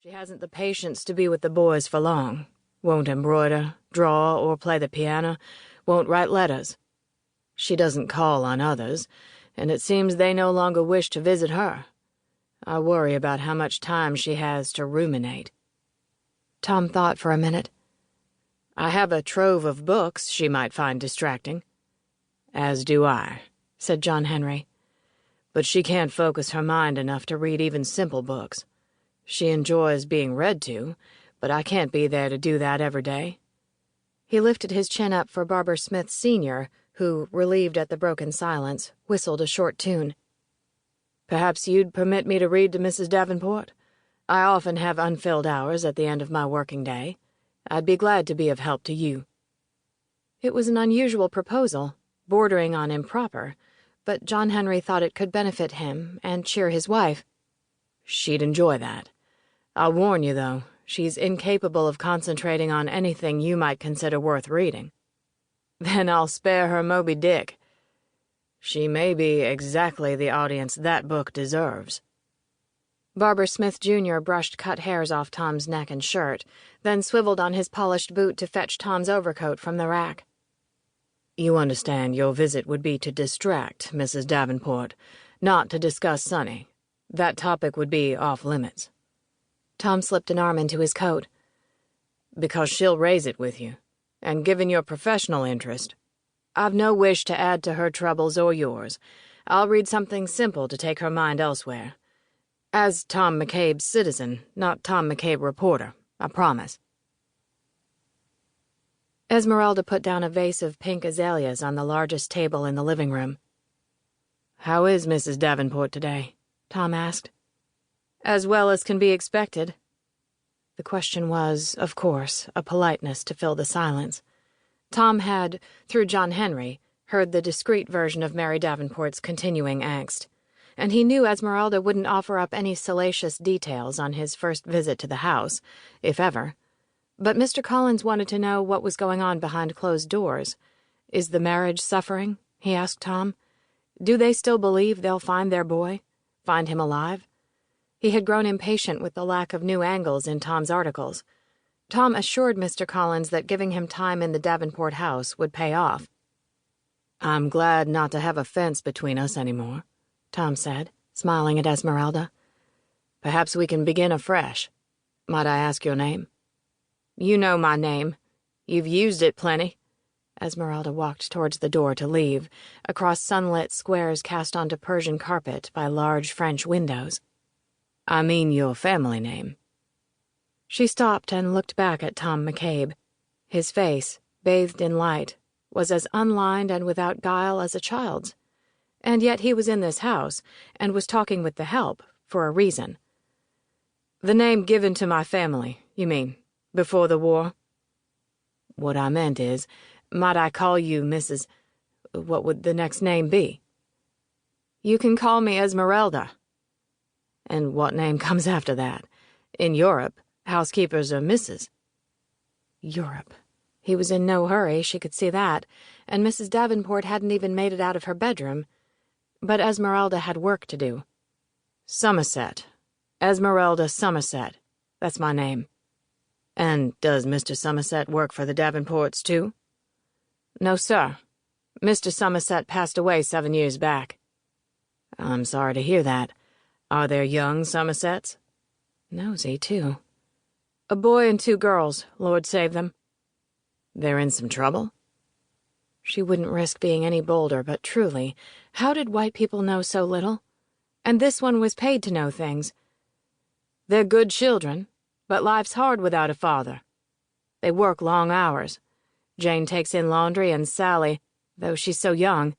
She hasn't the patience to be with the boys for long. Won't embroider, draw, or play the piano, won't write letters. She doesn't call on others, and it seems they no longer wish to visit her. I worry about how much time she has to ruminate." Tom thought for a minute. "I have a trove of books she might find distracting." "As do I," said John Henry. "But she can't focus her mind enough to read even simple books. She enjoys being read to, but I can't be there to do that every day." He lifted his chin up for Barber Smith Sr., who, relieved at the broken silence, whistled a short tune. "Perhaps you'd permit me to read to Mrs. Davenport? I often have unfilled hours at the end of my working day. I'd be glad to be of help to you." It was an unusual proposal, bordering on improper, but John Henry thought it could benefit him and cheer his wife. "She'd enjoy that. I'll warn you, though, she's incapable of concentrating on anything you might consider worth reading." "Then I'll spare her Moby Dick." "She may be exactly the audience that book deserves." Barber Smith Jr. brushed cut hairs off Tom's neck and shirt, then swiveled on his polished boot to fetch Tom's overcoat from the rack. "You understand your visit would be to distract Mrs. Davenport, not to discuss Sonny. That topic would be off limits." Tom slipped an arm into his coat. "Because she'll raise it with you, and given your professional interest, I've no wish to add to her troubles or yours. I'll read something simple to take her mind elsewhere. As Tom McCabe's citizen, not Tom McCabe reporter, I promise." Esmeralda put down a vase of pink azaleas on the largest table in the living room. "How is Mrs. Davenport today?" Tom asked. "As well as can be expected." The question was, of course, a politeness to fill the silence. Tom had, through John Henry, heard the discreet version of Mary Davenport's continuing angst, and he knew Esmeralda wouldn't offer up any salacious details on his first visit to the house, if ever. But Mr. Collins wanted to know what was going on behind closed doors. "Is the marriage suffering?" he asked Tom. "Do they still believe they'll find their boy? Find him alive?" He had grown impatient with the lack of new angles in Tom's articles. Tom assured Mr. Collins that giving him time in the Davenport house would pay off. "I'm glad not to have a fence between us anymore," Tom said, smiling at Esmeralda. "Perhaps we can begin afresh. Might I ask your name?" "You know my name. You've used it plenty." Esmeralda walked towards the door to leave, across sunlit squares cast onto Persian carpet by large French windows. "I mean your family name." She stopped and looked back at Tom McCabe. His face, bathed in light, was as unlined and without guile as a child's. And yet he was in this house, and was talking with the help, for a reason. "The name given to my family, you mean, before the war?" "What I meant is, might I call you Mrs. What would the next name be?" "You can call me Esmeralda." "And what name comes after that? In Europe, housekeepers are Mrs." Europe. He was in no hurry, she could see that, and Mrs. Davenport hadn't even made it out of her bedroom. But Esmeralda had work to do. "Somerset. Esmeralda Somerset. That's my name." "And does Mr. Somerset work for the Davenports, too?" "No, sir. Mr. Somerset passed away 7 years back." "I'm sorry to hear that. Are there young Somersets?" Nosy, too. "A boy and 2 girls, Lord save them." "They're in some trouble?" She wouldn't risk being any bolder, but truly, how did white people know so little? And this one was paid to know things. "They're good children, but life's hard without a father. They work long hours. Jane takes in laundry, and Sally, though she's so young—"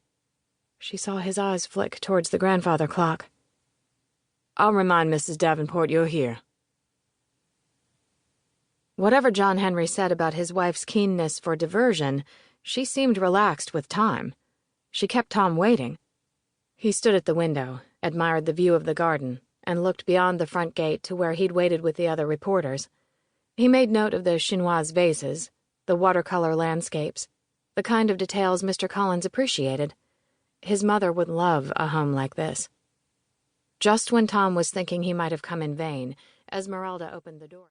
She saw his eyes flick towards the grandfather clock. "I'll remind Mrs. Davenport you're here." Whatever John Henry said about his wife's keenness for diversion, she seemed relaxed with time. She kept Tom waiting. He stood at the window, admired the view of the garden, and looked beyond the front gate to where he'd waited with the other reporters. He made note of the chinoise vases, the watercolor landscapes, the kind of details Mr. Collins appreciated. His mother would love a home like this. Just when Tom was thinking he might have come in vain, Esmeralda opened the door.